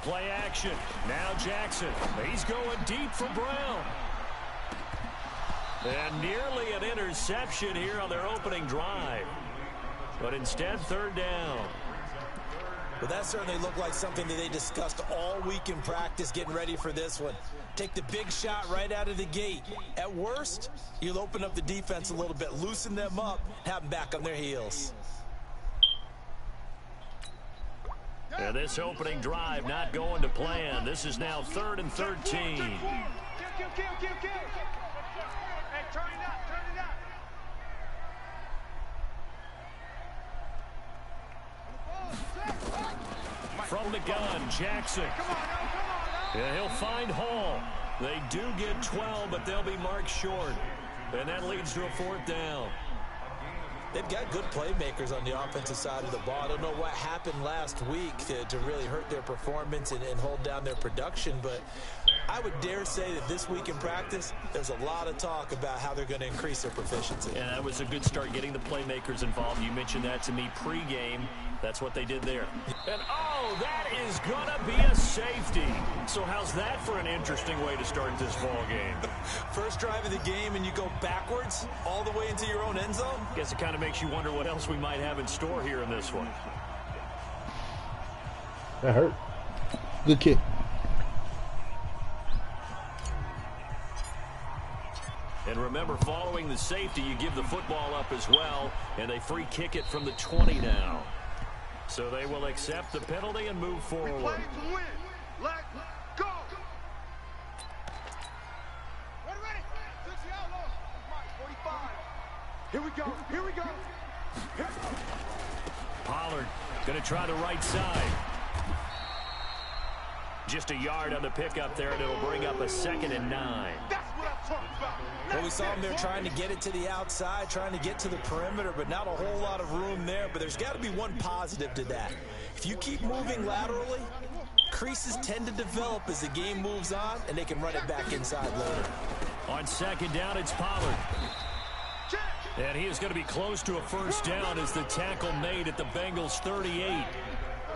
Play action. Now Jackson. He's going deep for Brown. And nearly an interception here on their opening drive. But instead, third down. Well, that certainly looked like something that they discussed all week in practice getting ready for this one. Take the big shot right out of the gate. At worst, you'll open up the defense a little bit, loosen them up, have them back on their heels. And this opening drive not going to plan. This is now 3rd and 13. Hey, turn it up, turn it up. From the gun, Jackson. Yeah, he'll find Hall. They do get 12, but they'll be marked short. And that leads to a 4th down. They've got good playmakers on the offensive side of the ball. I don't know what happened last week to really hurt their performance and hold down their production, but I would dare say that this week in practice, there's a lot of talk about how they're going to increase their proficiency. Yeah, that was a good start getting the playmakers involved. You mentioned that to me pregame. That's what they did there. And, oh, that is going to be a safety. So how's that for an interesting way to start this ball game? First drive of the game and you go backwards all the way into your own end zone? Guess it kind of makes you wonder what else we might have in store here in this one. That hurt. Good kick. And remember, following the safety, you give the football up as well, and they free kick it from the 20 now. So they will accept the penalty and move forward. We play to win. Let's go. Ready. 60 outlaws. Mike, 45. Here we go. Here we go. Pollard going to try the right side. Just a yard on the pickup there, and it'll bring up a 2nd and 9. That's what I'm talking about. Well, we saw them there trying to get it to the outside, trying to get to the perimeter, but not a whole lot of room there. But there's got to be one positive to that. If you keep moving laterally, creases tend to develop as the game moves on, and they can run it back inside later. On 2nd down, it's Pollard. And he is going to be close to a 1st down as the tackle made at the Bengals' 38.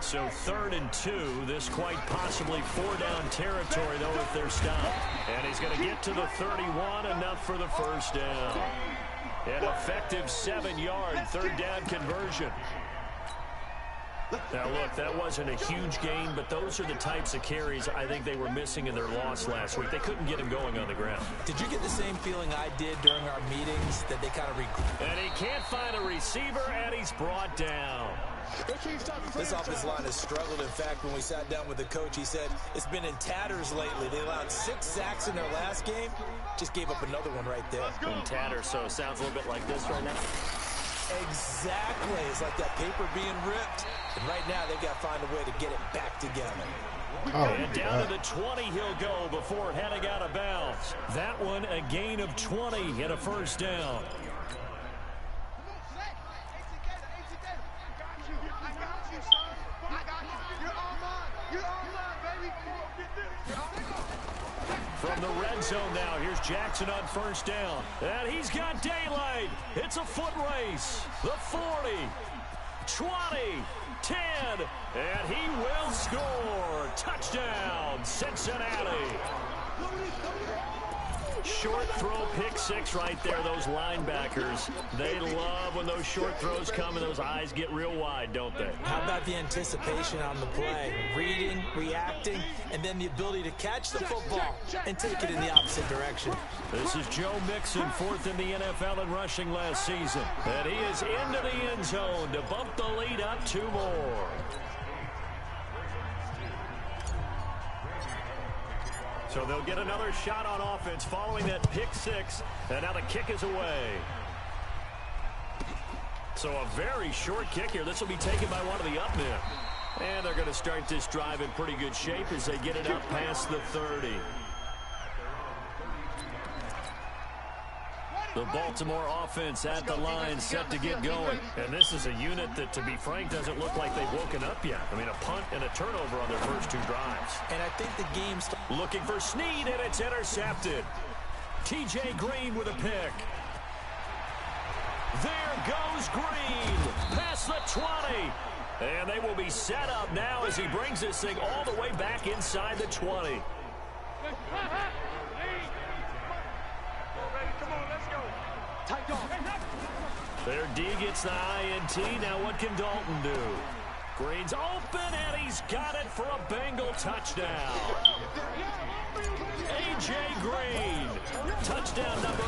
So 3rd and 2, this quite possibly 4-down territory, though, if they're stopped. And he's going to get to the 31, enough for the 1st down. An effective 7-yard 3rd down conversion. Now, look, that wasn't a huge gain, but those are the types of carries I think they were missing in their loss last week. They couldn't get him going on the ground. Did you get the same feeling I did during our meetings, that they kind of And he can't find a receiver, and he's brought down. This offensive line has struggled. In fact, when we sat down with the coach, he said it's been in tatters lately. They allowed 6 sacks in their last game. Just gave up another one right there. In tatters, so it sounds a little bit like this right now. Exactly. It's like that paper being ripped. And right now, they've got to find a way to get it back together. And down to the 20 he'll go before heading out of bounds. That one, a gain of 20 and a 1st down. From the red zone now, here's Jackson on 1st down. And he's got daylight. It's a foot race. The 40, 20, 10, and he will score. Touchdown, Cincinnati. Short throw, pick 6 right there. Those linebackers, they love when those short throws come and those eyes get real wide, don't they? How about the anticipation on the play? Reading, reacting, and then the ability to catch the football and take it in the opposite direction. This is Joe Mixon, 4th in the NFL in rushing last season. And he is into the end zone to bump the lead up 2 more. So they'll get another shot on offense following that pick 6. And now the kick is away. So a very short kick here. This will be taken by one of the up men. And they're going to start this drive in pretty good shape as they get it up past the 30. The Baltimore offense at the line set to get going. And this is a unit that, to be frank, doesn't look like they've woken up yet. I mean, a punt and a turnover on their first 2 drives. And I think the game's looking for Snead, and it's intercepted. T.J. Green with a pick. There goes Green. Past the 20. And they will be set up now as he brings this thing all the way back inside the 20. Their D gets the INT. Now what can Dalton do? Green's open, and he's got it for a Bengal touchdown. A.J. Green, touchdown number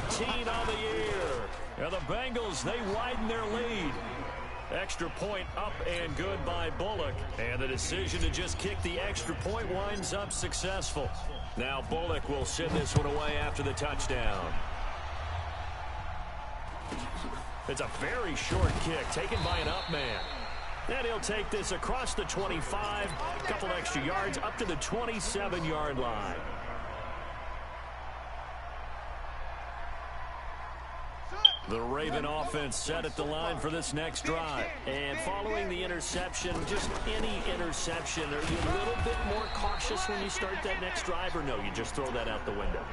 18 on the year. Now the Bengals, they widen their lead. Extra point up and good by Bullock. And the decision to just kick the extra point winds up successful. Now Bullock will send this one away after the touchdown. It's a very short kick taken by an up man. And he'll take this across the 25, a couple extra yards up to the 27-yard line. The Raven offense set at the line for this next drive. And following the interception, just any interception, are you a little bit more cautious when you start that next drive, or no, you just throw that out the window?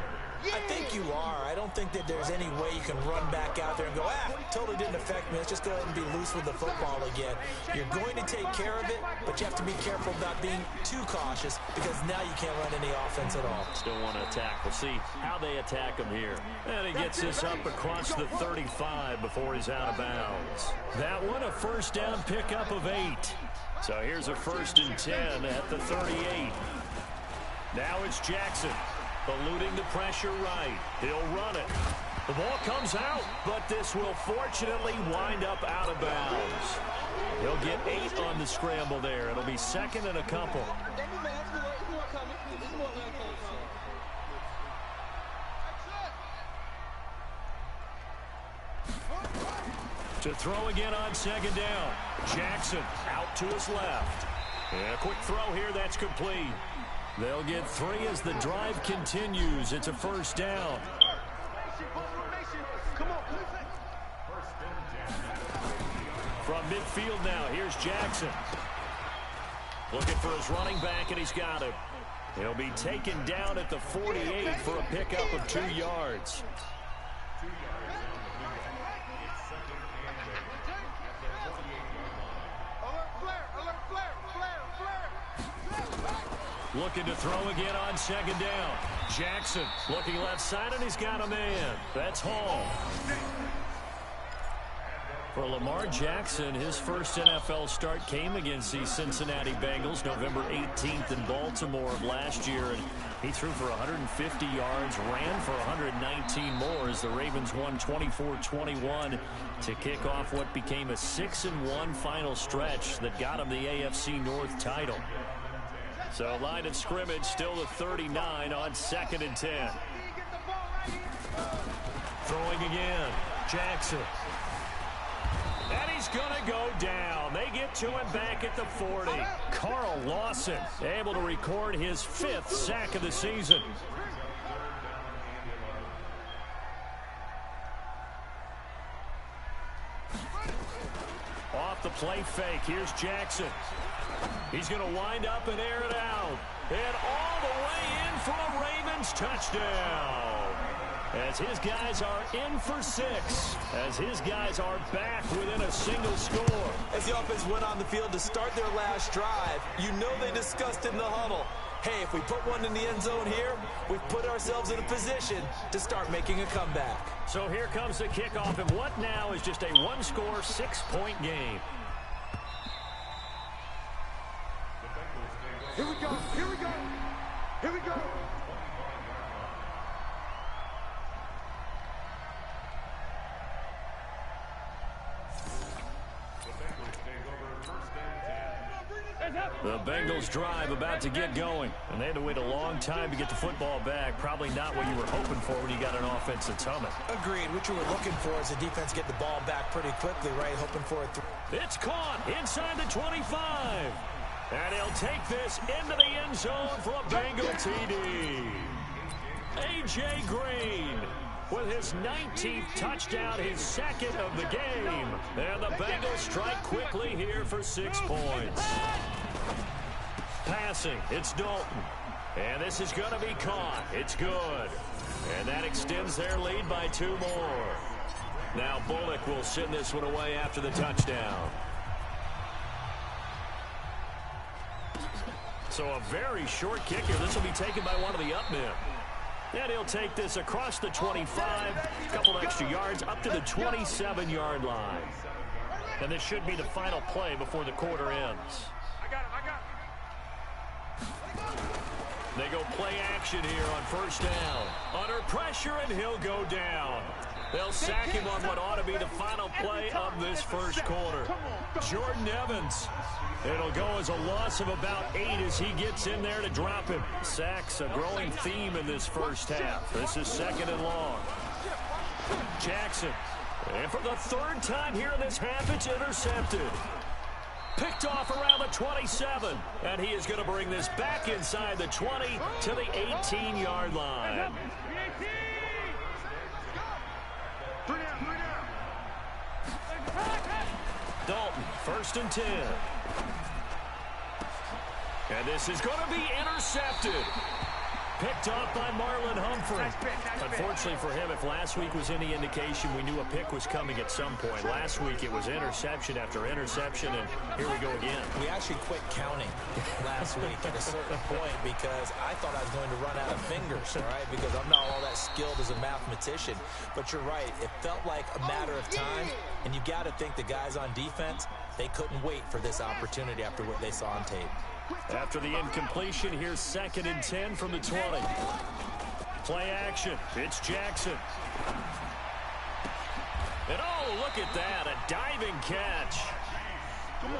I think you are. I don't think that there's any way you can run back out there and go, totally didn't affect me. Let's just go ahead and be loose with the football again. You're going to take care of it, but you have to be careful about being too cautious because now you can't run any offense at all. Still want to attack. We'll see how they attack him here. And he gets this up across the 35 before he's out of bounds. That one, a first down pickup of 8. So here's a 1st and 10 at the 38. Now it's Jackson. Eluding the pressure right. He'll run it. The ball comes out, but this will fortunately wind up out of bounds. He'll get 8 on the scramble there. It'll be 2nd and a couple. To throw again on 2nd down. Jackson out to his left. And a quick throw here that's complete. They'll get 3 as the drive continues. It's a 1st down. From midfield now, here's Jackson. Looking for his running back, and he's got him. He'll be taken down at the 48 for a pickup of 2 yards. Looking to throw again on 2nd down. Jackson looking left side, and he's got a man. That's Hall. For Lamar Jackson, his first NFL start came against the Cincinnati Bengals November 18th in Baltimore of last year. And he threw for 150 yards, ran for 119 more as the Ravens won 24-21 to kick off what became a 6-1 final stretch that got him the AFC North title. So line of scrimmage still the 39 on 2nd and 10. Throwing again. Jackson. And he's going to go down. They get to him back at the 40. Carl Lawson able to record his 5th sack of the season. Off the play fake. Here's Jackson. He's going to wind up and air it out. And all the way in for a Ravens touchdown. As his guys are in for 6. As his guys are back within a single score. As the offense went on the field to start their last drive, you know they discussed in the huddle, hey, if we put one in the end zone here, we've put ourselves in a position to start making a comeback. So here comes the kickoff, and what now is just a 1-score, 6-point game. Here we go, here we go, here we go. The Bengals drive about to get going, and they had to wait a long time to get the football back. Probably not what you were hoping for when you got an offense that's humming. Agreed. What you were looking for is the defense get the ball back pretty quickly, right? Hoping for it. It's caught inside the 25. And he'll take this into the end zone for a Bengal TD. A.J. Green with his 19th touchdown, his 2nd of the game. And the Bengals strike quickly here for 6 points. Passing, it's Dalton. And this is going to be caught. It's good. And that extends their lead by 2 more. Now Bullock will send this one away after the touchdown. So a very short kicker. This will be taken by one of the up men. And he'll take this across the 25, a couple extra yards, up to the 27-yard line. And this should be the final play before the quarter ends. They go play action here on first down. Under pressure, and he'll go down. They'll sack him on what ought to be the final play of this first quarter. Jordan Evans. It'll go as a loss of about 8 as he gets in there to drop him. Sacks a growing theme in this first half. This is 2nd and long. Jackson. And for the 3rd time here in this half, it's intercepted. Picked off around the 27. And he is going to bring this back inside the 20 to the 18-yard line. Dalton, 1st and 10. And this is going to be intercepted. Picked off by Marlon Humphrey. Unfortunately for him, if last week was any indication, we knew a pick was coming at some point. Last week it was interception after interception, and here we go again. We actually quit counting last week at a certain point because I thought I was going to run out of fingers, all right, because I'm not all that skilled as a mathematician. But you're right. It felt like a matter of time, and you got to think the guys on defense, they couldn't wait for this opportunity after what they saw on tape. After the incompletion, here's 2nd and 10 from the 20. Play action. It's Jackson. And oh, look at that. A diving catch.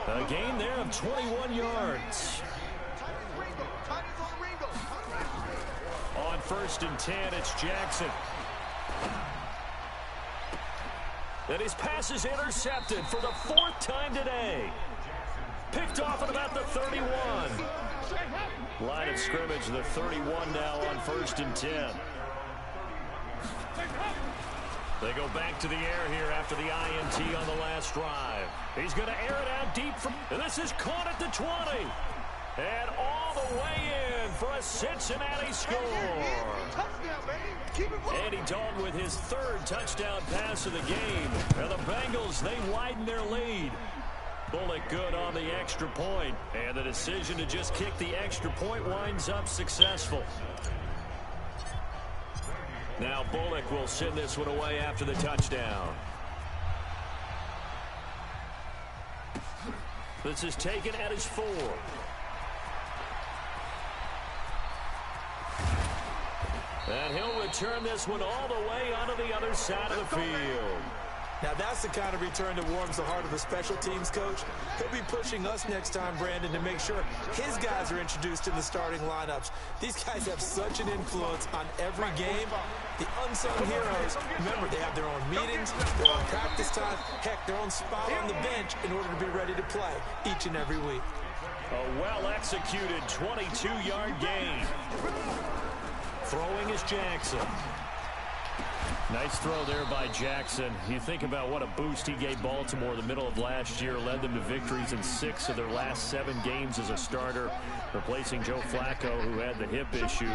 A gain there of 21 yards. On 1st and 10, it's Jackson. And his pass is intercepted for the 4th time today. Picked off at about the 31. Line of scrimmage, the 31 now on 1st and 10. They go back to the air here after the INT on the last drive. He's going to air it out deep from... And this is caught at the 20. And all the way in for a Cincinnati score. Andy Dalton with his 3rd touchdown pass of the game. And the Bengals, they widen their lead. Bullock good on the extra point, and the decision to just kick the extra point winds up successful. Now Bullock will send this one away after the touchdown. This is taken at his 4. And he'll return this one all the way onto the other side of the field. Now, that's the kind of return that warms the heart of a special teams coach. He'll be pushing us next time, Brandon, to make sure his guys are introduced in the starting lineups. These guys have such an influence on every game. The unsung heroes, remember, they have their own meetings, their own practice time, heck, their own spot on the bench in order to be ready to play each and every week. A well-executed 22-yard gain. Throwing is Jackson. Nice throw there by Jackson. You think about what a boost he gave Baltimore the middle of last year, led them to victories in 6 of their last 7 games as a starter, replacing Joe Flacco, who had the hip issue.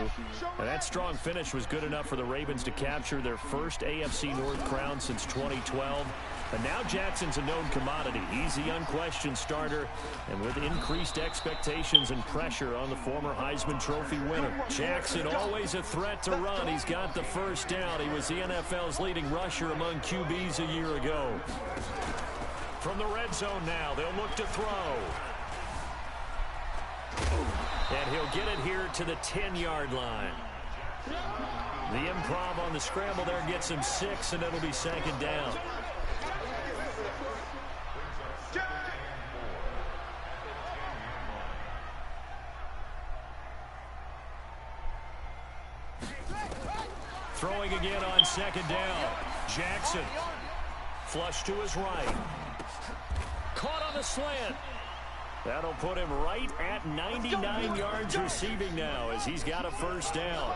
And that strong finish was good enough for the Ravens to capture their first AFC North crown since 2012. And now Jackson's a known commodity. He's the unquestioned starter, and with increased expectations and pressure on the former Heisman Trophy winner. Jackson always a threat to run. He's got the first down. He was the NFL's leading rusher among QBs a year ago. From the red zone now, they'll look to throw. And he'll get it here to the 10-yard line. The improv on the scramble there gets him 6, and it'll be 2nd down. Throwing again on 2nd down. Jackson. Flush to his right. Caught on the slant. That'll put him right at 99 yards receiving now as he's got a first down.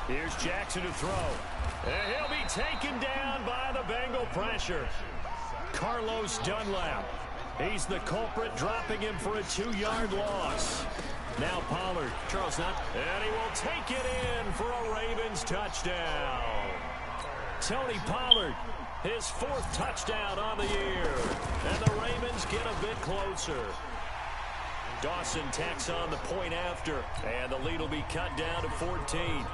Here's Jackson to throw. And he'll be taken down by the Bengal pressure. Carlos Dunlap. He's the culprit, dropping him for a 2-yard loss. Now Pollard. Charles Hunt. And he will take it in for a Ravens touchdown. Tony Pollard, his 4th touchdown on the year. And the Ravens get a bit closer. Dawson tacks on the point after, and the lead will be cut down to 14.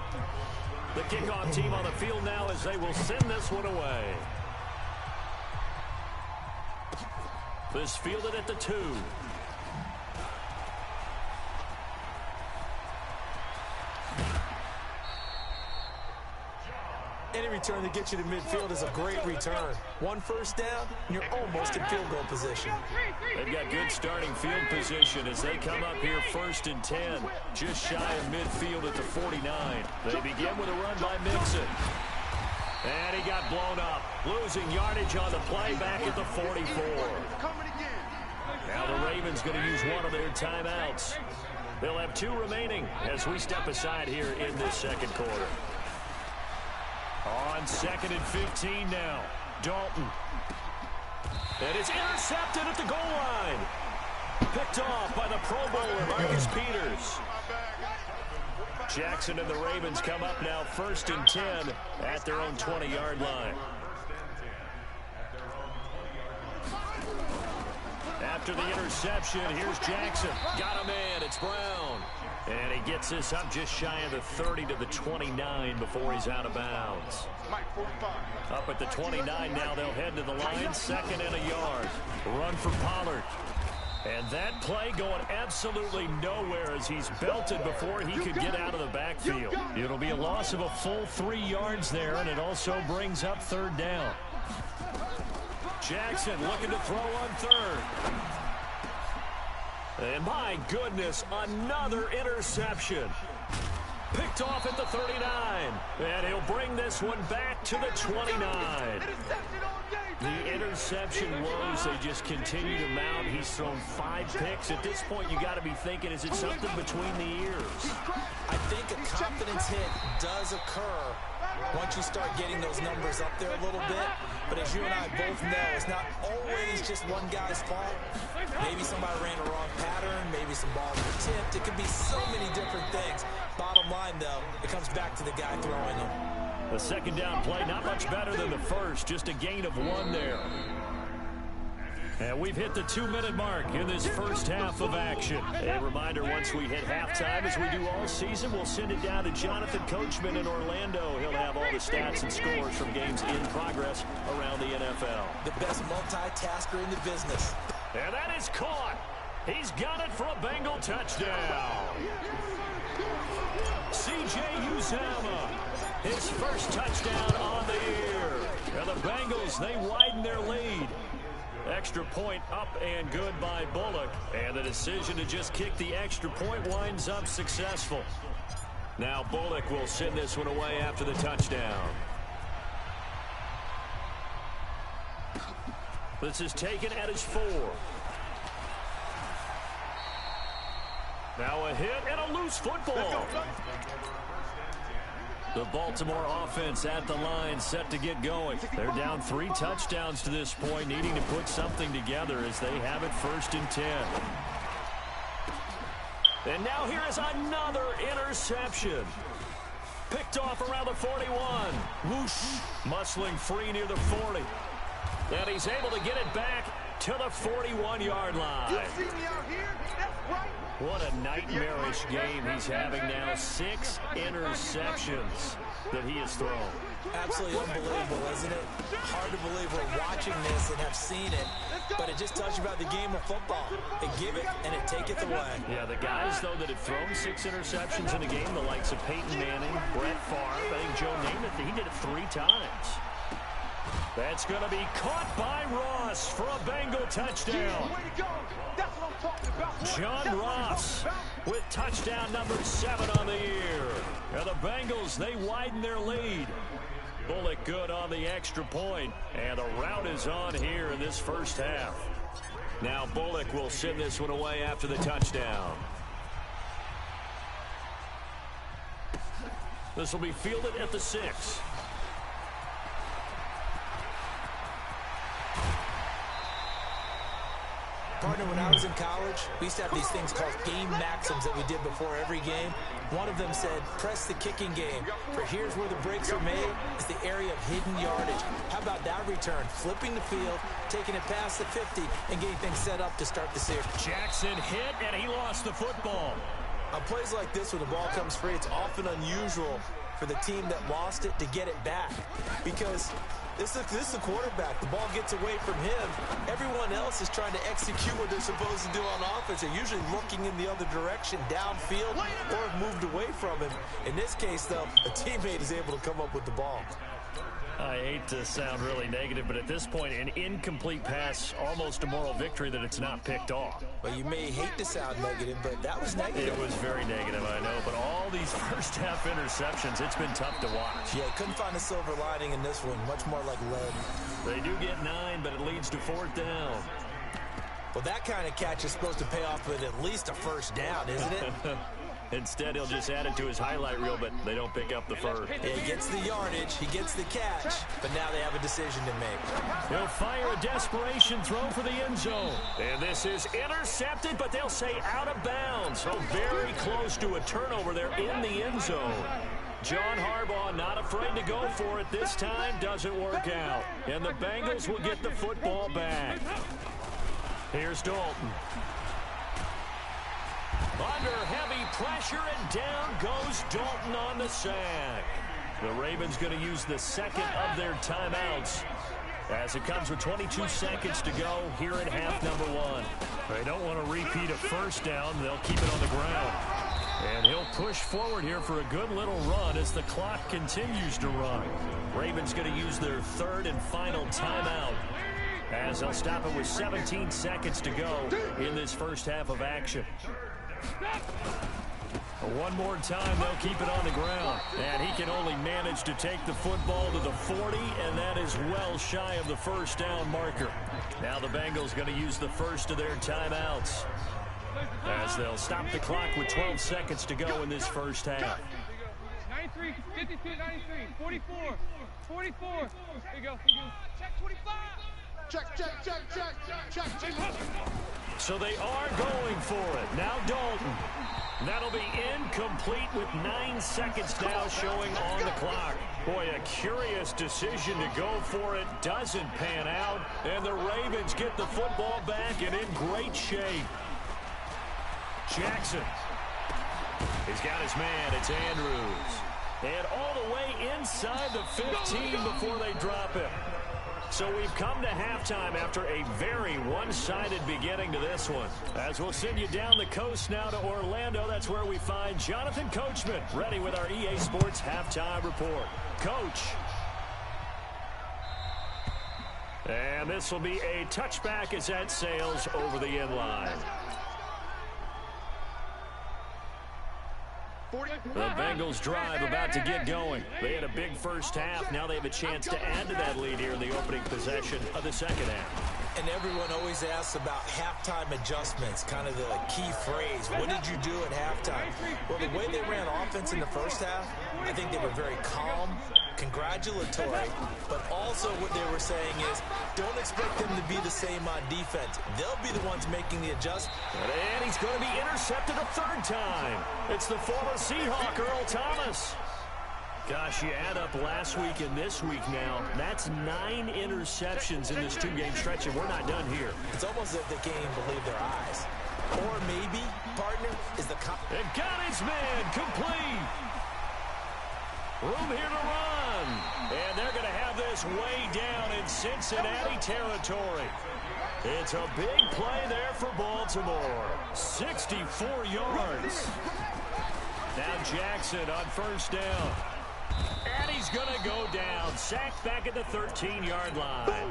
The kickoff team on the field now as they will send this one away. This fielded at the 2. Any return that gets you to midfield is a great return. 1 first down, and you're almost in field goal position. They've got good starting field position as they come up here 1st and 10, just shy of midfield at the 49. They begin with a run by Mixon. And he got blown up, losing yardage on the play back at the 44. Now the Ravens going to use one of their timeouts. They'll have 2 remaining as we step aside here in this second quarter. On 2nd and 15 now, Dalton. And it's intercepted at the goal line. Picked off by the Pro Bowler, Marcus Peters. Jackson and the Ravens come up now 1st and 10 at their own 20-yard line. After the interception, here's Jackson. Got a man, it's Brown. And he gets this up just shy of the 30 to the 29 before he's out of bounds. Up at the 29 now, they'll head to the line, 2nd and a yard. Run for Pollard. And that play going absolutely nowhere as he's belted before he could get out of the backfield. It'll be a loss of a full 3 yards there, and it also brings up 3rd down. Jackson looking to throw on 3rd. And my goodness, another interception. Picked off at the 39. And he'll bring this one back to the 29. The interception woes, they just continue to mount. He's thrown 5 picks. At this point, you got to be thinking, is it something between the ears? I think a confidence hit does occur once you start getting those numbers up there a little bit. But as you and I both know, it's not always just one guy's fault. Maybe somebody ran a wrong pattern. Maybe some balls were tipped. It could be so many different things. Bottom line, though, it comes back to the guy throwing them. The 2nd down play, not much better than the first. Just a gain of 1 there. And we've hit the 2-minute mark in this first half of action. A reminder, once we hit halftime, as we do all season, we'll send it down to Jonathan Coachman in Orlando. He'll have all the stats and scores from games in progress around the NFL. The best multitasker in the business. And that is caught. He's got it for a Bengal touchdown. C.J. Uzomah, his first touchdown on the year. And the Bengals, they widen their lead. Extra point up and good by Bullock. And the decision to just kick the extra point winds up successful. Now Bullock will send this one away after the touchdown. This is taken at his 4. Now a hit and a loose football. The Baltimore offense at the line, set to get going. They're down 3 touchdowns to this point, needing to put something together as they have it 1st and 10. And now here is another interception. Picked off around the 41. Whoosh. Muscling free near the 40. And he's able to get it back to the 41-yard line. You see me out here? That's right. What a nightmarish game he's having now. 6 interceptions that he has thrown. Absolutely unbelievable, isn't it? Hard to believe we're watching this and have seen it, but it just tells you about the game of football. They give it and it taketh away. Yeah, the guys, though, that have thrown 6 interceptions in a game, the likes of Peyton Manning, Brett Favre, I think Joe Namath, he did it 3 times. That's going to be caught by Ross for a Bengal touchdown. John Ross with touchdown number 7 on the year. And the Bengals, they widen their lead. Bullock good on the extra point. And the rout is on here in this first half. Now Bullock will send this one away after the touchdown. This will be fielded at the 6. Partner, when I was in college, we used to have these things called game maxims that we did before every game. One of them said, press the kicking game. For here's where the breaks are made. It's the area of hidden yardage. How about that return? Flipping the field, taking it past the 50, and getting things set up to start the series. Jackson hit, and he lost the football. On plays like this, when the ball comes free, it's often unusual for the team that lost it to get it back. Because this is the quarterback. The ball gets away from him. Everyone else is trying to execute what they're supposed to do on offense. They're usually looking in the other direction, downfield, or have moved away from him. In this case, though, a teammate is able to come up with the ball. I hate to sound really negative, but at this point, an incomplete pass, almost a moral victory that it's not picked off. Well, you may hate to sound negative, but that was negative. It was very negative, I know, but all these first-half interceptions, it's been tough to watch. Yeah, couldn't find a silver lining in this one. Much more like lead. They do get 9, but it leads to 4th down. Well, that kind of catch is supposed to pay off with at least a first down, isn't it? Instead, he'll just add it to his highlight reel, but they don't pick up the first. Yeah, he gets the yardage, he gets the catch, but now they have a decision to make. He'll fire a desperation throw for the end zone. And this is intercepted, but they'll say out of bounds. So very close to a turnover there in the end zone. John Harbaugh not afraid to go for it this time. Doesn't work out. And the Bengals will get the football back. Here's Dalton. Under heavy pressure, and down goes Dalton on the sack. The Ravens going to use the second of their timeouts as it comes with 22 seconds to go here in half number 1. They don't want to repeat a first down. They'll keep it on the ground. And he'll push forward here for a good little run as the clock continues to run. Ravens going to use their third and final timeout as they'll stop it with 17 seconds to go in this first half of action. One more time, they'll keep it on the ground. And he can only manage to take the football to the 40, and that is well shy of the first down marker. Now the Bengals going to use the first of their timeouts as they'll stop the clock with 12 seconds to go in this first half. 93, 52, 93, 44, 44. There you go. Check 25. Check. So they are going for it. Now Dalton. That'll be incomplete with 9 seconds now showing on the clock. Boy, a curious decision to go for it. Doesn't pan out. And the Ravens get the football back and in great shape. Jackson. He's got his man. It's Andrews. And all the way inside the 15 before they drop him. So we've come to halftime after a very one-sided beginning to this one. As we'll send you down the coast now to Orlando, that's where we find Jonathan Coachman, ready with our EA Sports Halftime Report. Coach. And this will be a touchback as that sails over the end line. The Bengals drive about to get going. They had a big first half. Now they have a chance to add to that lead here in the opening possession of the second half. And everyone always asks about halftime adjustments, kind of the key phrase. What did you do at halftime? Well, the way they ran offense in the first half, I think they were very calm, congratulatory, but also what they were saying is don't expect them to be the same on defense. They'll be the ones making the adjustment. And he's going to be intercepted a third time. It's the former Seahawk, Earl Thomas. Gosh, you add up last week and this week now, that's 9 interceptions in this 2-game stretch, and we're not done here. It's almost as if they can't even believe their eyes. Or maybe, partner, is the... And got his man complete. Room here to run. And they're going to have this way down in Cincinnati territory. It's a big play there for Baltimore. 64 yards. Now Jackson on first down. And he's going to go down. Sacked back at the 13-yard line.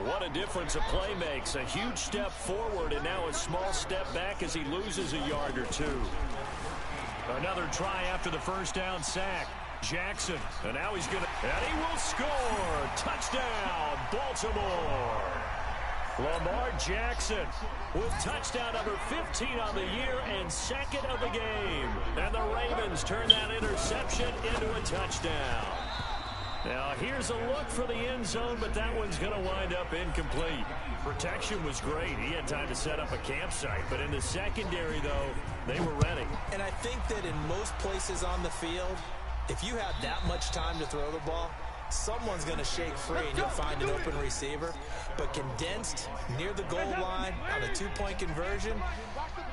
What a difference a play makes. A huge step forward and now a small step back as he loses a yard or two. Another try after the first down sack. Jackson. And now he's going to... And he will score. Touchdown, Baltimore. Lamar Jackson with touchdown number 15 on the year and second of the game. And the Ravens turn that interception into a touchdown. Now, here's a look for the end zone, but that one's going to wind up incomplete. Protection was great. He had time to set up a campsite, but in the secondary, though, they were ready. And I think that in most places on the field, if you have that much time to throw the ball, someone's going to shake free and you'll find an open receiver. But condensed near the goal line on a two-point conversion,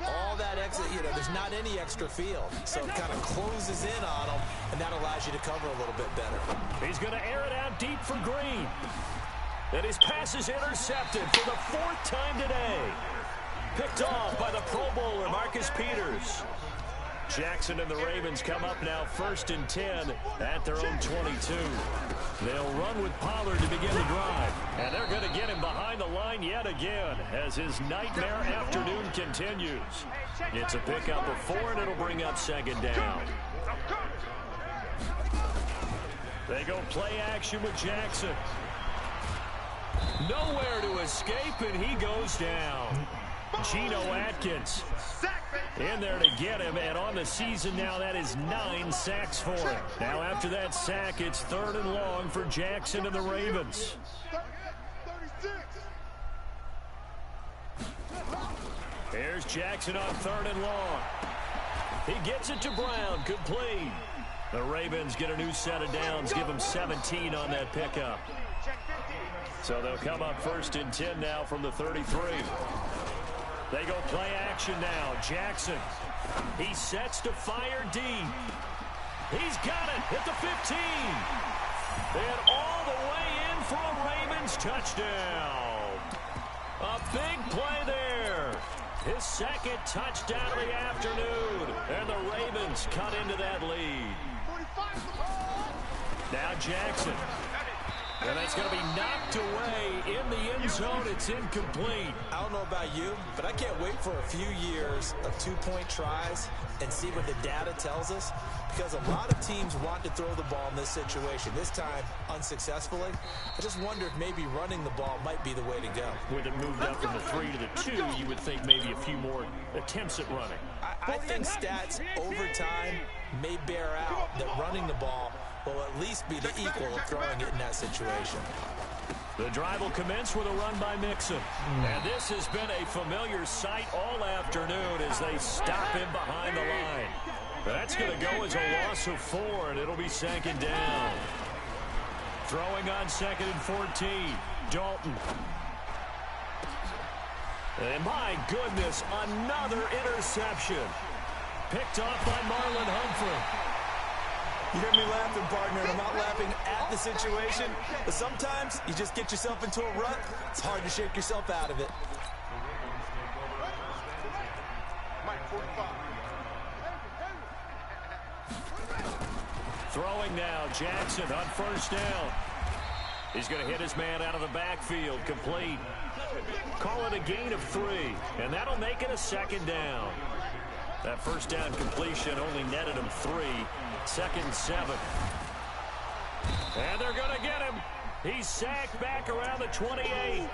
all that exit, there's not any extra field. So it kind of closes in on them, and that allows you to cover a little bit better. He's going to air it out deep for Green. And his pass is intercepted for the 4th time today. Picked off by the Pro Bowler, Marcus Peters. Jackson and the Ravens come up now 1st and 10 at their own 22. They'll run with Pollard to begin the drive. And they're going to get him behind the line yet again as his nightmare afternoon continues. It's a pickup of 4, and it'll bring up 2nd down. They go play action with Jackson. Nowhere to escape, and he goes down. Geno Atkins in there to get him, and on the season now, that is 9 sacks for him. Now, after that sack, it's 3rd and long for Jackson and the Ravens. Here's Jackson on 3rd and long. He gets it to Brown, complete. The Ravens get a new set of downs, give him 17 on that pickup. So they'll come up 1st and 10 now from the 33. They go play action now. Jackson. He sets to fire deep. He's got it at the 15. And all the way in for a Ravens touchdown. A big play there. His 2nd touchdown of the afternoon. And the Ravens cut into that lead. Now Jackson. And that's going to be knocked away in the end zone. It's incomplete. I don't know about you, but I can't wait for a few years of two-point tries and see what the data tells us, because a lot of teams want to throw the ball in this situation. This time, unsuccessfully. I just wonder if maybe running the ball might be the way to go. With it moved up from the 3 to the 2, you would think maybe a few more attempts at running. I think stats over time may bear out that running the ball will at least be the equal of throwing it in that situation. The drive will commence with a run by Mixon. And this has been a familiar sight all afternoon as they stop him behind the line. That's going to go as a loss of 4, and it'll be 2nd down. Throwing on 2nd and 14. Dalton. And my goodness, another interception. Picked off by Marlon Humphrey. You hear me laughing, partner, and I'm not laughing at the situation, but sometimes you just get yourself into a rut. It's hard to shake yourself out of it. Throwing now, Jackson on 1st down. He's going to hit his man out of the backfield, complete. Call it a gain of 3, and that'll make it a 2nd down. That 1st down completion only netted him 3. 2nd and 7. And they're going to get him. He's sacked back around the 28.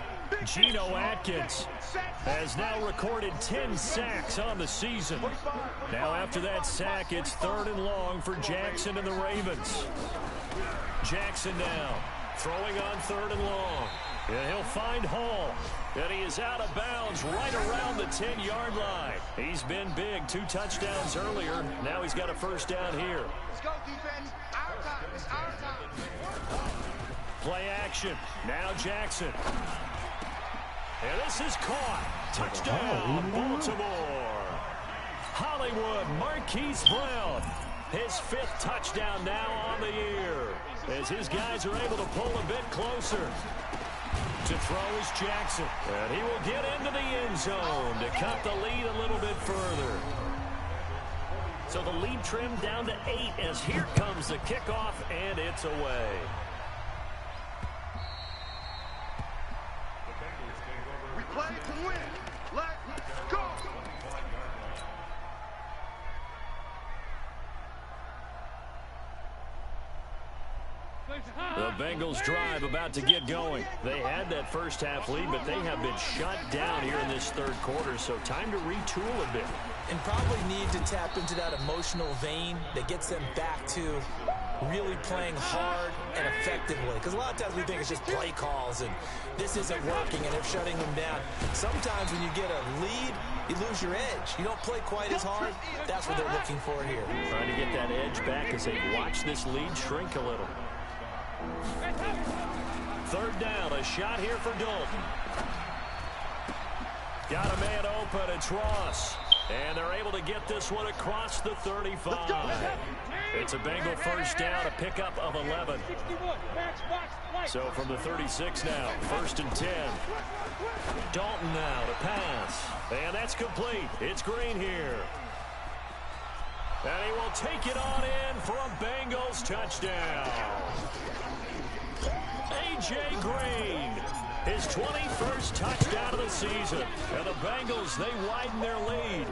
Geno Atkins has now recorded 10 sacks on the season. Now after that sack, it's 3rd and long for Jackson and the Ravens. Jackson now throwing on 3rd and long. And he'll find Hall. And he is out of bounds right around the 10-yard line. He's been big. 2 touchdowns earlier. Now he's got a 1st down here. Let's go, defense. Our time. It's our time. Play action. Now Jackson. And this is caught. Touchdown, Baltimore. Hollywood, Marquise Brown. His 5th touchdown now on the year. As his guys are able to pull a bit closer. To throw is Jackson. And he will get into the end zone to cut the lead a little bit further. So the lead trimmed down to 8 as here comes the kickoff, and it's away. We play to win. Let's go. The Bengals drive about to get going. They had that first half lead, but they have been shut down here in this 3rd quarter, so time to retool a bit. And probably need to tap into that emotional vein that gets them back to really playing hard and effectively. Because a lot of times we think it's just play calls and this isn't working and they're shutting them down. Sometimes when you get a lead, you lose your edge. You don't play quite as hard. That's what they're looking for here. Trying to get that edge back as they watch this lead shrink a little. Third down, a shot here for Dalton. Got a man open, it's Ross. And they're able to get this one across the 35. It's a Bengal first down, a pickup of 11. So from the 36 now, 1st and 10. Dalton now to pass. And that's complete. It's Green here. And he will take it on in for a Bengals touchdown. A.J. Green, his 21st touchdown of the season. And the Bengals, they widen their lead.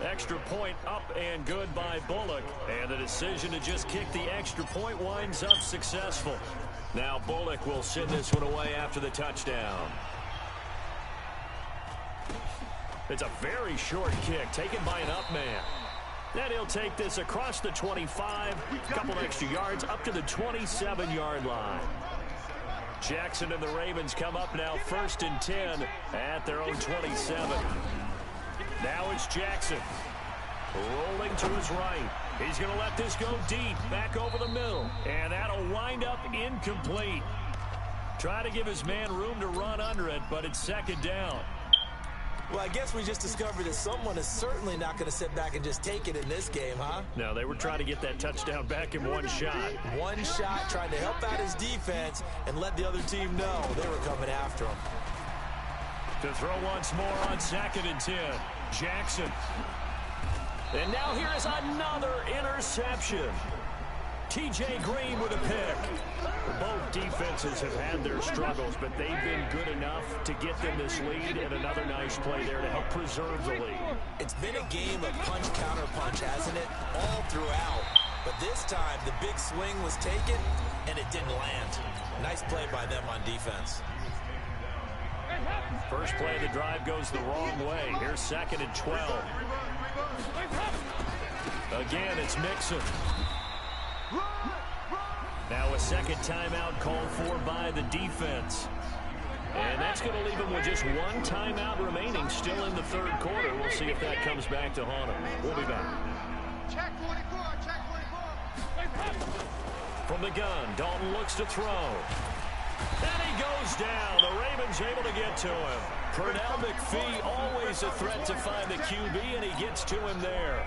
Extra point up and good by Bullock. And the decision to just kick the extra point winds up successful. Now Bullock will send this one away after the touchdown. It's a very short kick taken by an up man. Then he'll take this across the 25, a couple extra yards up to the 27-yard line. Jackson and the Ravens come up now 1st and 10 at their own 27. Now it's Jackson rolling to his right. He's going to let this go deep back over the middle. And that'll wind up incomplete. Try to give his man room to run under it, but it's 2nd down. Well, I guess we just discovered that someone is certainly not going to sit back and just take it in this game, huh? No, they were trying to get that touchdown back in one shot. One shot, trying to help out his defense and let the other team know they were coming after him. To throw once more on 2nd and 10. Jackson. And now here is another interception. T.J. Green with a pick. Both defenses have had their struggles, but they've been good enough to get them this lead, and another nice play there to help preserve the lead. It's been a game of punch-counter-punch, hasn't it? All throughout. But this time, the big swing was taken, and it didn't land. Nice play by them on defense. First play of the drive goes the wrong way. Here's 2nd and 12. Again, it's Mixon. Now a second timeout called for by the defense. And that's going to leave them with just one timeout remaining still in the 3rd quarter. We'll see if that comes back to haunt them. We'll be back. Check 44, check 44. From the gun, Dalton looks to throw. And he goes down. The Ravens able to get to him. Pernell McPhee always a threat to find the QB, and he gets to him there.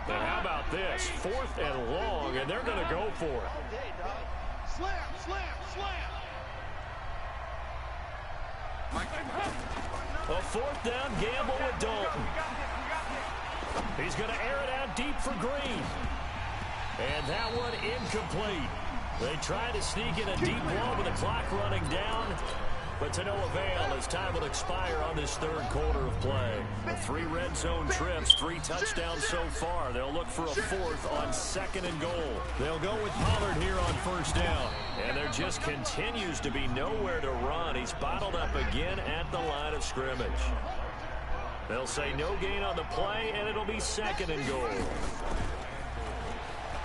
And how about this? 4th and long, and they're going to go for it. Slam, slam, slam. A 4th down gamble with Dalton. He's going to air it out deep for Green. And that one incomplete. They try to sneak in a deep ball with the clock running down, but to no avail as time will expire on this 3rd quarter of play. 3 red zone trips, 3 touchdowns so far. They'll look for a 4th on 2nd and goal. They'll go with Pollard here on 1st down. And there just continues to be nowhere to run. He's bottled up again at the line of scrimmage. They'll say no gain on the play, and it'll be 2nd and goal.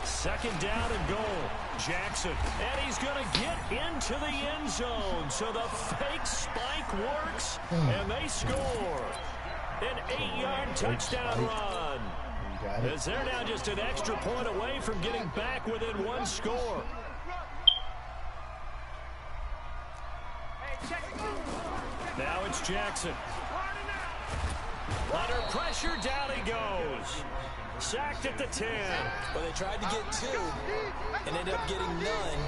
2nd down and goal. Jackson, and he's going to get into the end zone. So the fake spike works, and they score. An 8-yard touchdown run. As they're now just an extra point away from getting back within 1 score. Now it's Jackson. Under pressure, down he goes. Sacked at the 10. Well, they tried to get 2 and ended up getting none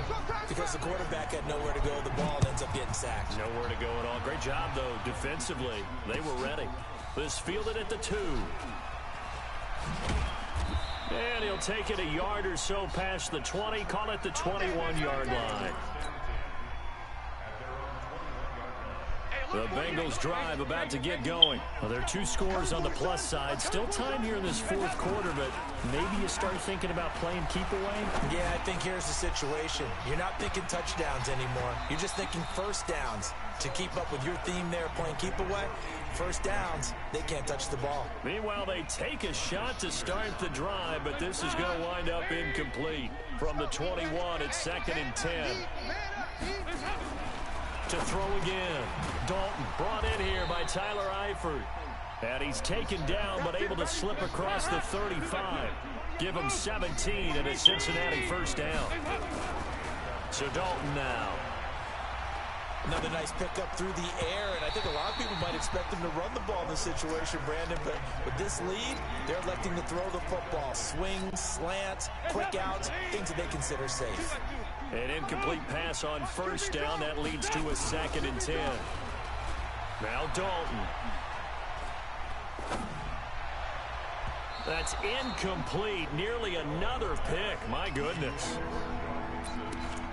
because the quarterback had nowhere to go with the ball and ends up getting sacked. Nowhere to go at all. Great job, though, defensively. They were ready. This fielded at the 2. And he'll take it a yard or so past the 20. Call it the 21-yard line. The Bengals drive about to get going. Well, there are 2 scores on the plus side. Still time here in this 4th quarter, but maybe you start thinking about playing keep away? Yeah, I think here's the situation. You're not thinking touchdowns anymore. You're just thinking first downs. To keep up with your theme there, playing keep away, first downs, they can't touch the ball. Meanwhile, they take a shot to start the drive, but this is going to wind up incomplete. From the 21, it's 2nd and 10. To throw again. Dalton brought in here by Tyler Eifert. And he's taken down but able to slip across the 35. Give him 17 and a Cincinnati first down. So Dalton now. Another nice pickup through the air, and I think a lot of people might expect him to run the ball in this situation, Brandon, but with this lead, they're electing to throw the football. Swings, slants, quick outs, things that they consider safe. An incomplete pass on first down. That leads to a 2nd and 10. Now Dalton. That's incomplete. Nearly another pick. My goodness.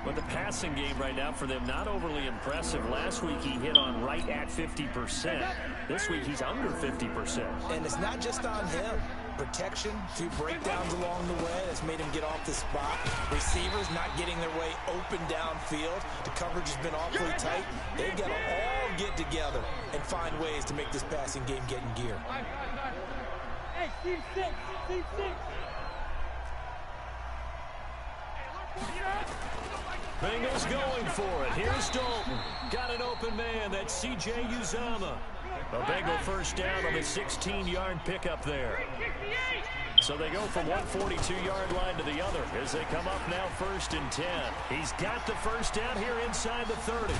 But the passing game right now for them, not overly impressive. Last week he hit on right at 50%. This week he's under 50%. And it's not just on him. Protection, few breakdowns along the way that's made him get off the spot. Receivers not getting their way open downfield. The coverage has been awfully tight. They've got to all get together and find ways to make this passing game get in gear. Hey, team 6, team 6. Bengals going for it. Here's Dalton. Got an open man. That's C.J. Uzomah. A Bengal first down on the 16-yard pickup there. So they go from one 42-yard line to the other as they come up now 1st and 10. He's got the first down here inside the 30.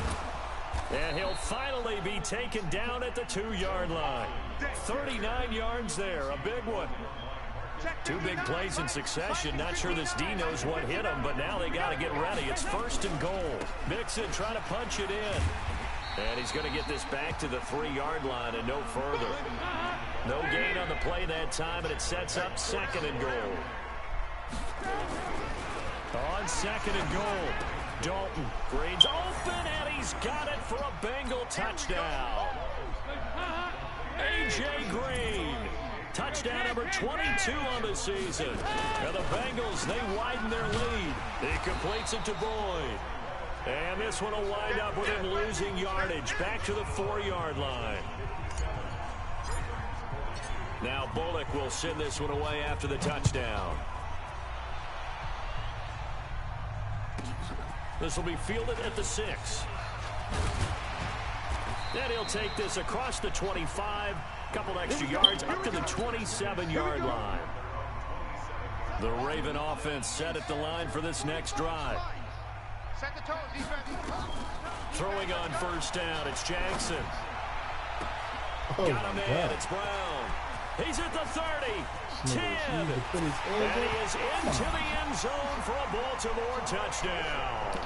And he'll finally be taken down at the 2-yard line. 39 yards there, a big one. 2 big plays in succession. Not sure this D knows what hit him, but now they got to get ready. It's 1st and goal. Mixon trying to punch it in. And he's going to get this back to the 3-yard line and no further. No gain on the play that time, and it sets up 2nd and goal. On 2nd and goal, Dalton. Green's open, and he's got it for a Bengal touchdown. A.J. Green. Touchdown number 22 on the season. And the Bengals, they widen their lead. He completes it to Boyd. And this one will wind up with him losing yardage back to the 4-yard line. Now Bullock will send this one away after the touchdown. This will be fielded at the 6. Then he'll take this across the 25. Couple extra yards up to the 27-yard line. The Raven offense set at the line for this next drive. Set the tone, defense. Throwing on first down, it's Jackson. Oh, Got him in, God. it's Brown. He's at the 30, 10, Need to put his and elbow. he is into the end zone for a Baltimore touchdown.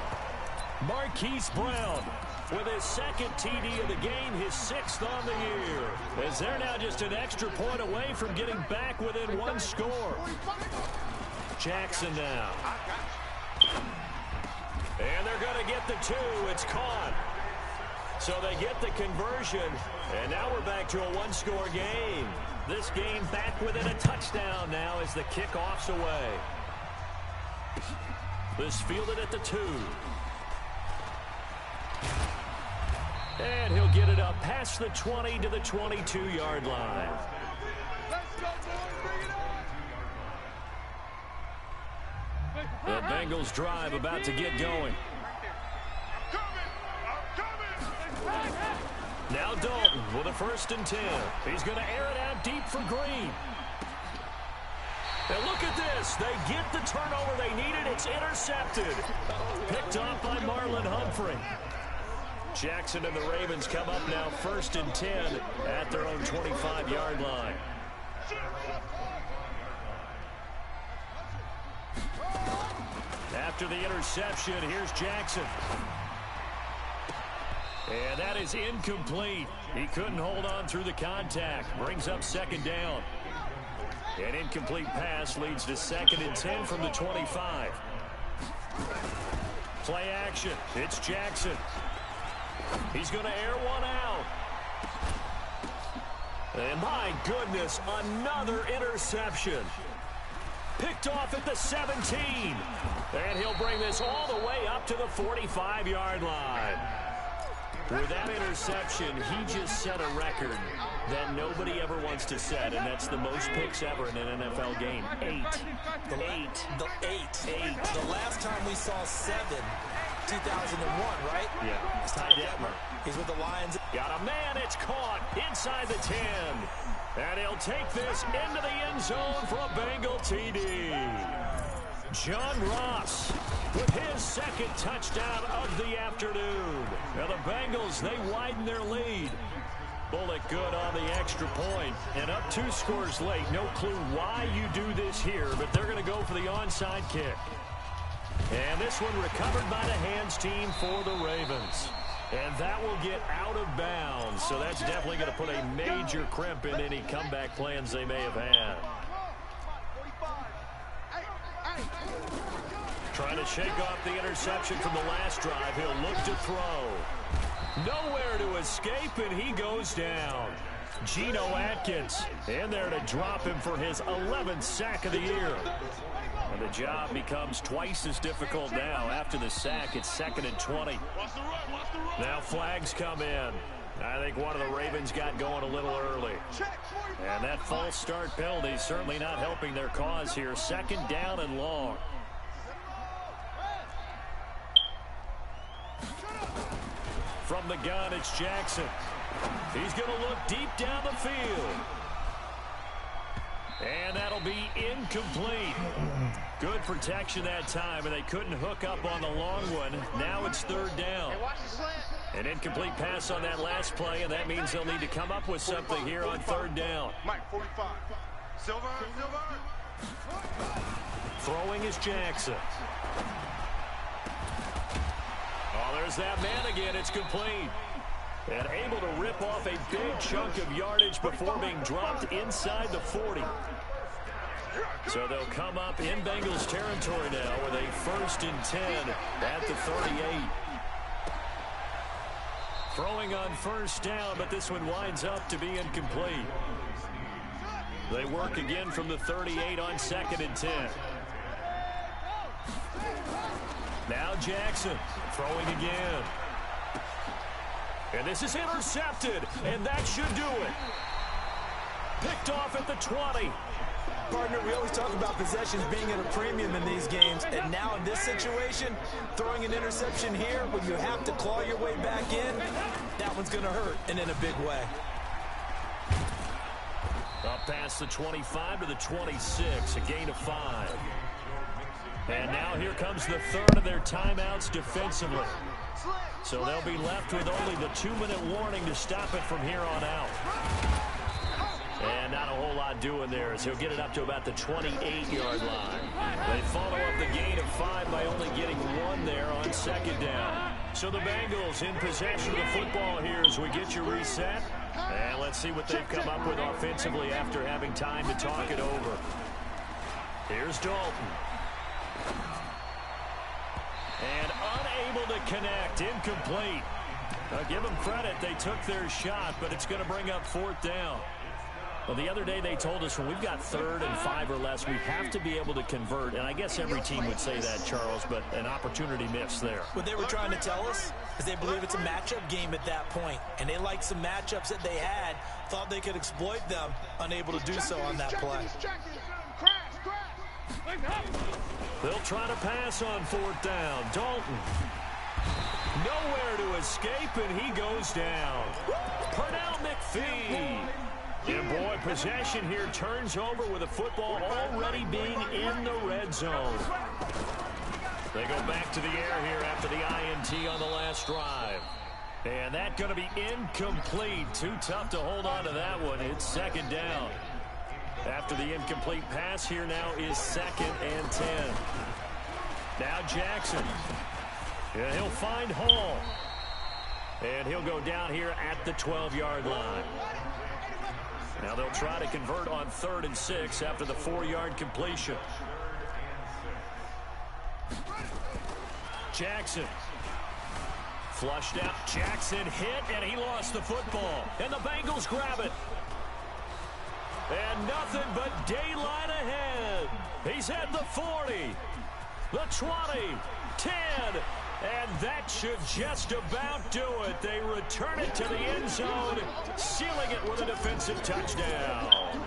Marquise Brown with his 2nd TD of the game, his 6th on the year. As they're now just an extra point away from getting back within 1 score. Jackson now. And they're going to get the 2. It's caught. So they get the conversion, and now we're back to a 1-score game. This game back within a touchdown now as the kickoff's away. This fielded at the 2. And he'll get it up past the 20 to the 22-yard line. Let's go, boys. Bring it on. The Bengals drive about to get going. Now Dalton with a 1st and 10. He's going to air it out deep for Green. And look at this. They get the turnover they needed. It's intercepted. Picked off by Marlon Humphrey. Jackson and the Ravens come up now 1st and 10 at their own 25-yard line. After the interception, here's Jackson. And that is incomplete. He couldn't hold on through the contact. Brings up 2nd down. An incomplete pass leads to 2nd and 10 from the 25. Play action. It's Jackson. He's going to air one out. And my goodness, another interception. Picked off at the 17. And he'll bring this all the way up to the 45-yard line. With that interception, he just set a record that nobody ever wants to set, and that's the most picks ever in an NFL game. 8. The last time we saw 7, 2001, right? Yeah. It's Ty Detmer. He's with the Lions. Got a man, it's caught inside the 10. And he'll take this into the end zone for a Bengal TD. John Ross with his second touchdown of the afternoon. Now the Bengals, they widen their lead. Bullock good on the extra point. And up 2 scores late. No clue why you do this here, but they're going to go for the onside kick. And this one recovered by the hands team for the Ravens. And that will get out of bounds. So that's definitely going to put a major crimp in any comeback plans they may have had. Trying to shake off the interception from the last drive. He'll look to throw. Nowhere to escape, and he goes down. Geno Atkins in there to drop him for his 11th sack of the year. And the job becomes twice as difficult now. After the sack, it's 2nd and 20. Now flags come in. I think one of the Ravens got going a little early. And that false start penalty certainly not helping their cause here. 2nd down and long. From the gun, it's Jackson. He's going to look deep down the field. And that'll be incomplete. Good protection that time, and they couldn't hook up on the long one. Now it's 3rd down. An incomplete pass on that last play, and that means they'll need to come up with something here on 3rd down. Mike, 45. Silver. Throwing is Jackson. Oh, there's that man again. It's complete. And able to rip off a big chunk of yardage before being dropped inside the 40. So they'll come up in Bengals territory now with a 1st and 10 at the 38. Throwing on 1st down, but this one winds up to be incomplete. They work again from the 38 on 2nd and 10. Now Jackson throwing again. And this is intercepted, and that should do it. Picked off at the 20. Partner, we always talk about possessions being at a premium in these games, and now in this situation, throwing an interception here when you have to claw your way back in, that one's going to hurt, and in a big way. Up past the 25 to the 26, a gain of 5. And now here comes the 3rd of their timeouts defensively. So they'll be left with only the 2-minute warning to stop it from here on out. And not a whole lot doing there as he'll get it up to about the 28-yard line. They follow up the gain of 5 by only getting 1 there on 2nd down. So the Bengals in possession of the football here as we get you reset. And let's see what they've come up with offensively after having time to talk it over. Here's Dalton. And unable to connect, incomplete. Give them credit, they took their shot, but it's going to bring up 4th down. Well, the other day they told us when we've got 3rd and 5 or less, we have to be able to convert. And I guess every team would say that, Charles, but an opportunity missed there. What they were trying to tell us is they believe it's a matchup game at that point. And they liked some matchups that they had, thought they could exploit them, unable to do so on that play. They'll try to pass on 4th down. Dalton. Nowhere to escape, and he goes down. Pernell McPhee. And boy, possession here turns over with the football already being in the red zone. They go back to the air here after the INT on the last drive. And that's going to be incomplete. Too tough to hold on to that one. It's 2nd down. After the incomplete pass here now is 2nd and 10. Now Jackson. And he'll find Hall. And he'll go down here at the 12-yard line. Now they'll try to convert on 3rd and 6 after the 4-yard completion. Jackson Flushed out. Jackson hit, and he lost the football. And the Bengals grab it. And nothing but daylight ahead. He's at the 40, the 20, 10, and that should just about do it. They return it to the end zone, sealing it with a defensive touchdown.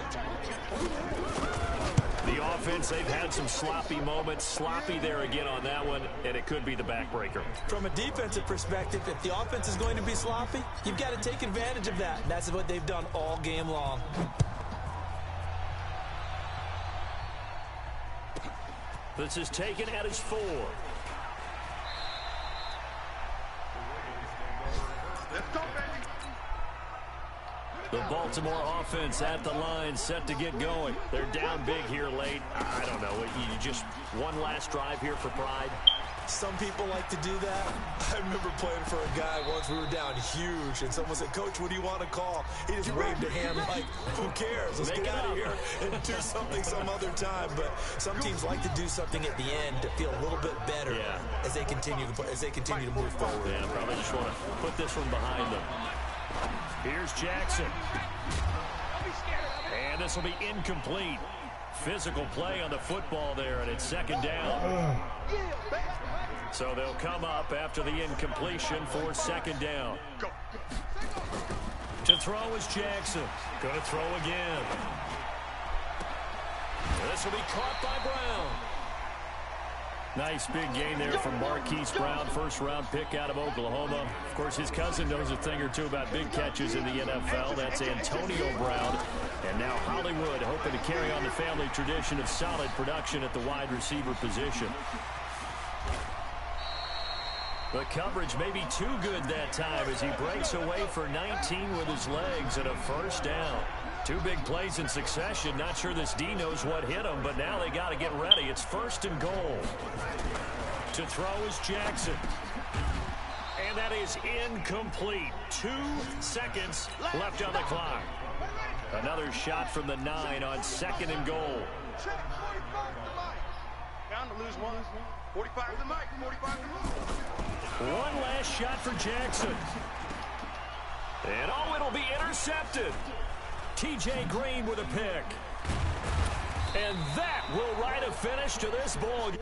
The offense, they've had some sloppy moments. Sloppy there again on that one, and it could be the backbreaker. From a defensive perspective, if the offense is going to be sloppy, you've got to take advantage of that. And that's what they've done all game long. This is taken at his 4. Let's go, baby. The Baltimore offense at the line, set to get going. They're down big here late. I don't know. You just one last drive here for pride. Some people like to do that. I remember playing for a guy once. We were down huge, and someone said, "Coach, what do you want to call?" He just waved a hand like, "Who cares? Let's get out of here and do something some other time." But some teams like to do something at the end to feel a little bit better as they continue to move forward. Yeah, probably just want to put this one behind them. Here's Jackson. And this will be incomplete. Physical play on the football there, and it's second down. So they'll come up after the incompletion for second down. To throw is Jackson. Going to throw again. This will be caught by Brown. Nice big gain there from Marquise Brown, first-round pick out of Oklahoma. Of course, his cousin knows a thing or two about big catches in the NFL. That's Antonio Brown. And now Hollywood hoping to carry on the family tradition of solid production at the wide receiver position. The coverage may be too good that time as he breaks away for 19 with his legs and a first down. 2 big plays in succession. Not sure this D knows what hit him, but now they got to get ready. It's first and goal. To throw is Jackson. And that is incomplete. 2 seconds left on the clock. Another shot from the 9 on second and goal. Down to lose 1. 45 to the mic. 45 to the mic. One last shot for Jackson. And it'll be intercepted. T.J. Green with a pick. And that will write a finish to this ball game.